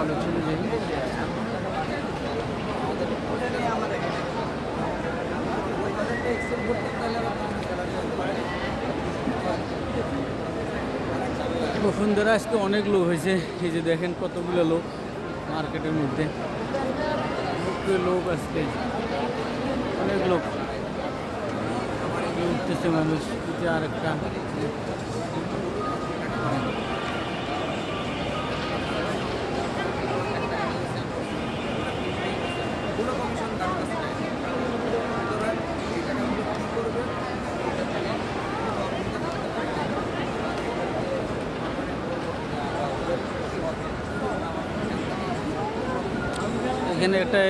আলোচনা যাই। বসুন্ধরা আজকে অনেক লোক হয়েছে, এই যে দেখেন কতগুলো লোক মার্কেটের মধ্যে, লোক আজকে অনেক লোক উঠতেছে মানুষ। যে আর একটা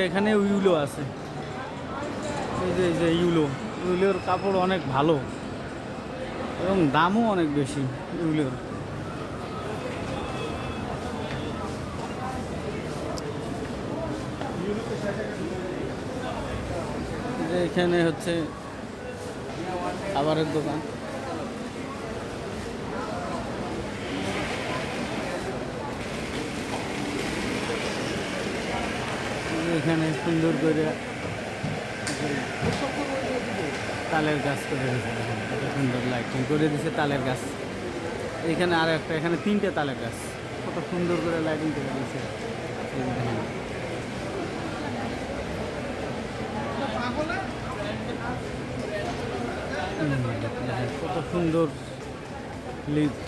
এখানে ইউলো আছে, এই যে ইউলোর কাপড় অনেক ভালো এবং দামও অনেক বেশি ইউলোর। এখানে হচ্ছে খাবারের দোকান, এখানে সুন্দর করে তালের গাছ করে দিয়েছে, সুন্দর লাইটিং করে দিয়েছে তালের গাছ। এখানে আর একটা, এখানে 3টে তালের গাছ, কত সুন্দর করে লাইটিং করে দিয়েছে। কত সুন্দর লিফট।